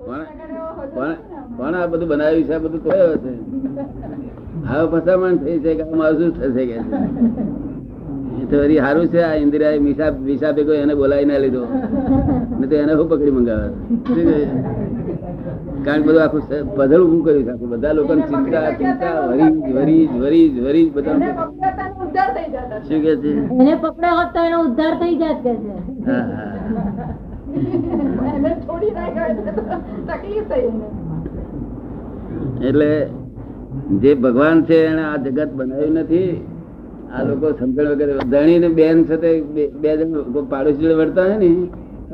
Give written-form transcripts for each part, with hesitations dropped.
પણ આ બધું બનાવ્યું છે, આ બધું કયો છે? હવે ફસામણ થઈ છે કે મારું થશે કે સારું છે. આ ઇન્દિરા વિસા ભેગો એને બોલાવી ના લીધો, ને તો એને શું પકડી મંગાવે? કારણ બધું આખું પધલ ઉભું કર્યું છે. બધા લોકો ચિંતા ચિંતા વરી બધા શું કે છે? એને પકડ્યો હોત તો એનો ઉદ્ધાર થઈ જાત કે છે. એટલે જે ભગવાન છે એને આ જગત બનાવ્યું નથી. આ લોકો સમજણ વગેરે ધણી ને બેન છે તે બે જણ પાડોશી જોડે વળતા હોય ને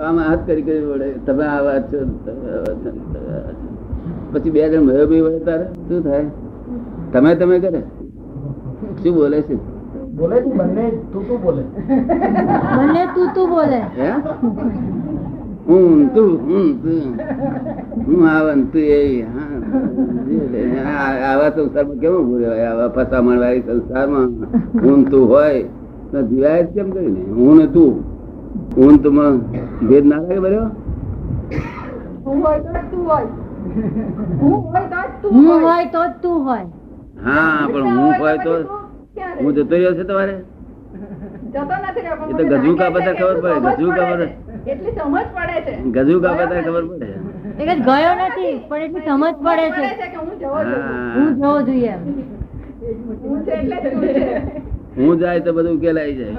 આમાં હાથ કરી વળે, તમે આ વાત છો. પછી બે જણ મયો બી વળે તારે શું થાય? તમે કરે શું બોલે છે? બંને તું બોલે. હું આવન તું એ આવા સંસારમાં કેવું બોલાય? આવા ફસામણ વાળી સંસારમાં હું તું હોય તો જીવાય જ કેમ કરીને? હું ને તું તુમાં ભેદ ના લાગે? બરાબર, હું હોય તો તું હોય. હા, પણ હું હોય તો હું જતો રહ્યો છે તમારે? એ તો ગજુ કા બધા ખબર પડે. ગજુ કા બધા એટલી સમજ પડે છે. ગજુ કા બધા ખબર પડે. ગયો નથી પણ એટલી સમજ પડે છે કે હું જવો જોઈએ. હું જાય તો બધું ઉકેલાઈ જાય.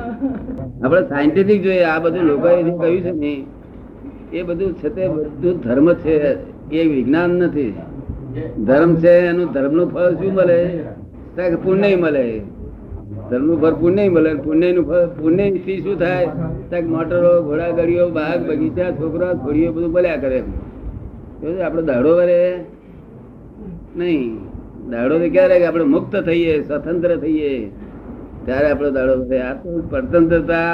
આપડે સાયન્ટિફિક જોઈએ. આ બધું લોકોએ જે કહ્યું છે ને એ બધું છે તે બધું ધર્મ છે, એ વિજ્ઞાન નથી. ધર્મ છે એનું ધર્મ નું ફળ શું મળે? પુણ્ય મળે. ધર્મ નું ફળ પુણ્ય મળે. પુણ્ય નું ફળ પુણ્ય થી શું થાય? મોટરો, ઘોડા ગાડીઓ, બાગ બગીચા, છોકરા છોડીઓ બધું બોલ્યા કરે. આપડે દાડો વરે નહી. દાડો તો ક્યારે આપડે મુક્ત થઈએ, સ્વતંત્ર થઈએ ત્યારે આપડો દાડો વરે. આ તો સ્વતંત્રતા,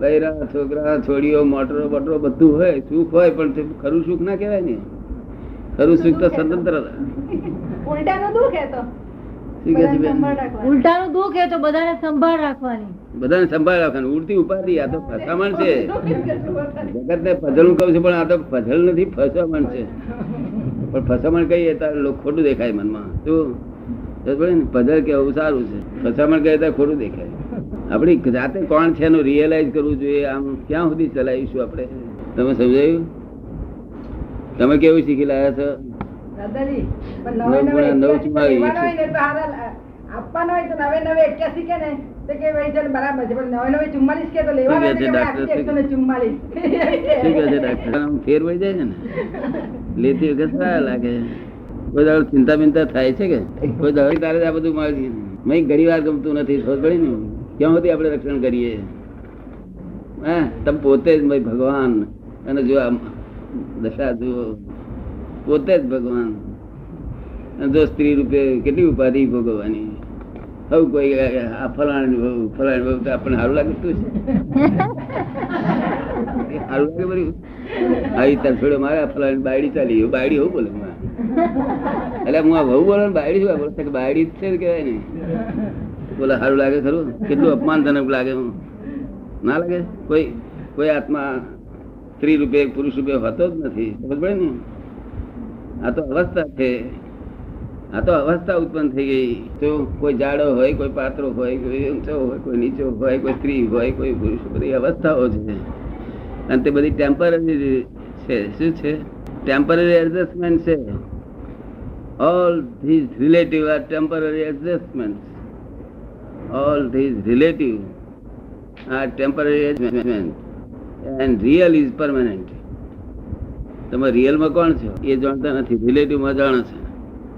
બૈરા, છોકરા છોડીઓ, મોટરો બોટરો બધું હોય, સુખ હોય, પણ ખરું સુખ ના કહેવાય ને. ખરું સુખ તો સ્વતંત્રતા. ઉલટાનું દુઃખ એ તો ઉલટાનું દુઃખ એ તો બધાને સંભાળ રાખવાની. બધાને સંભાળ રાખવાની. ઉડતી ઉપાધિ. આ તો ફસામણ છે. જગત ને પઝલ કહું છું પણ આ તો પઝલ નથી, ફસામણ છે. પણ ફસામણ કહીએ ત્યારે ખોટું દેખાય મનમાં. શું પઝલ કેવું સારું છે, ફસામણ કહીએ ત્યારે ખોટું દેખાય. આપડી જાતે કોણ છે એનું રિયલાઇઝ કરવું જોઈએ. આમ ક્યાં સુધી ચલાવીશું આપણે? તમે સમજાયું? તમે કેવું શીખી લાયા છો? લેતી વખત સારા લાગે. કોઈ દાડો ચિંતા બિંતા થાય છે કે કોઈ દાડો તારે આ બધું મળી ઘણી વાર ગમતું નથી. ખબર પડી ને ક્યાં સુધી આપણે રક્ષણ કરીએ? હા, તમે પોતે જ ભગવાન. અને જો દશા જુઓ, પોતે જ ભગવાન. જો સ્ત્રી રૂપે કેટલી ઉપાધિ ભોગવવાની. હવે કોઈ આ ફલાણી બહુ આપણને સારું લાગે? તું સારું લાગે? બરી આવી તાર છોડો મારે ફલાણી બાયડી ચાલી. બાયડી હોવું બોલે એટલે હું આ બહુ બોલો બાયડી શું બોલે? બાયડી જ છે કેવાય ને. બોલે સારું લાગે ખરું? કેટલું અપમાનજનક લાગે? ના લાગે? કોઈ આત્મા સ્ત્રી રૂપે પુરુષ રૂપે હોતો જ નથી. ખબર પડે ને? આ તો અવસ્થા છે. આ તો અવસ્થા ઉત્પન્ન થઈ ગઈ. તો કોઈ જાડો હોય, કોઈ પાતળો હોય, કોઈ ઊંચો હોય, કોઈ નીચો હોય, કોઈ સ્ત્રી હોય, કોઈ પુરુષ. બધી અવસ્થાઓ છે અને તે બધી ટેમ્પરરી છે. શું છે? ટેમ્પરરી એડજસ્ટમેન્ટ છે. All these relative are temporary adjustment. All these relative are temporary adjustment and real is permanent. તમે રિયલમાં કોણ છો એ જાણતા નથી, રિલેટિવમાં જાણો છો.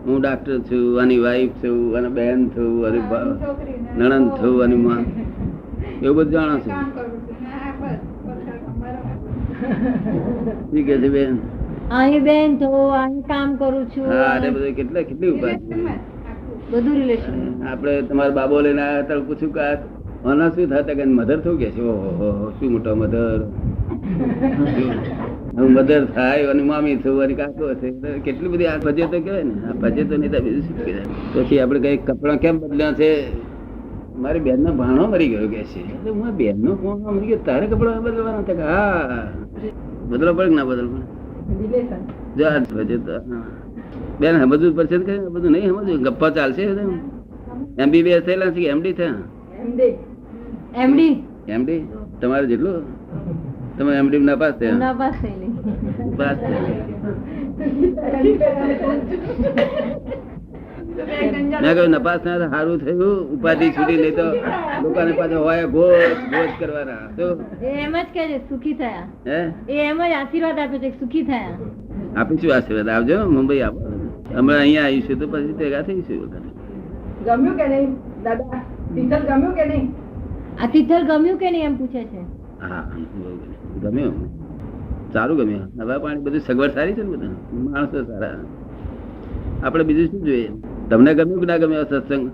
હું ડાક્ટર છું, આની વાઈફ છું, અને બહેન છું, અને નણંદ છું, અને માં, એવું બધું જાણો છો. ઠીક છે બેન? અહીં બેન તો અહીં કામ કરું છું. હા, અરે બધું કેટલી ઉપાધિ. બધું રિલેશન. આપડે તમારા બાબો લઈને આવ્યા હતા, પૂછ્યું કે આના શું થતા કે મધર થયું કે છે? ઓહો, શું મોટો મધર. મધર થાય અને મામી થયું અને કાકો છે. કેટલી બધી આ ભજે તો કેવાય ને. આ ભજે તો નહીં બીજું શું કહેવાય? પછી આપડે કઈ કપડા કેમ બદલ્યા છે? મારી બેન નો ભાણો મરી ગયો કે છે. હું બેન નો ભાણો મરી ગયો, તારે કપડા બદલવાના? હા, બદલવા પડે ના બદલવા? જો આ ભજે તો બેન સમજવું પડશે કે બધું નહીં સમજવું ગપ્પા ચાલશે MBBS થયેલા છે કે MD થયા એમડી MD તમારે જેટલું તમે MD ના પાસ થયા નાપાસ થયેલી પાસ થયા મેં કહ્યું નપાસ ના સારું થયું ઉપાધિ છૂટી નહીં તો લોકોને પાછા હોય ભોજ ભોજ કરવાના તો એ એમ જ કહે છે સુખી થયા હે એ એમ જ આશીર્વાદ આપે છે કે સુખી થયા આપીશું આશીર્વાદ આવજો મુંબઈ આવો હમણાં અહીંયા આવીશું તો પછી ભેગા થઈશું ગમ્યું કે નહીં દાદા તિથલ ગમ્યું કે નહીં આ તિથલ ગમ્યું કે નહીં એમ પૂછે છે હા ગમ્યું સારું ગમ્યું હવા પાણી બધું સગવડ સારી છે ને બધા માણસો સારા આપણે બીજું શું જોઈએ તમને ગમ્યું કે ના ગમ્યું આ સત્સંગ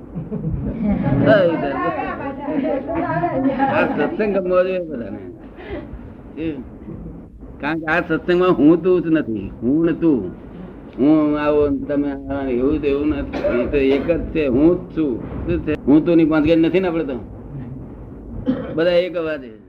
આ સત્સંગ ગમવો જોઈએ બધાને કારણ કે આ સત્સંગમાં હું તું જ નથી હું ને તું હું આવો તમે એવું તો એવું નથી એ તો એક જ છે હું જ છું શું છે હું તો ની પાંચ નથી ને આપડે તો બધા એક અવાજ છે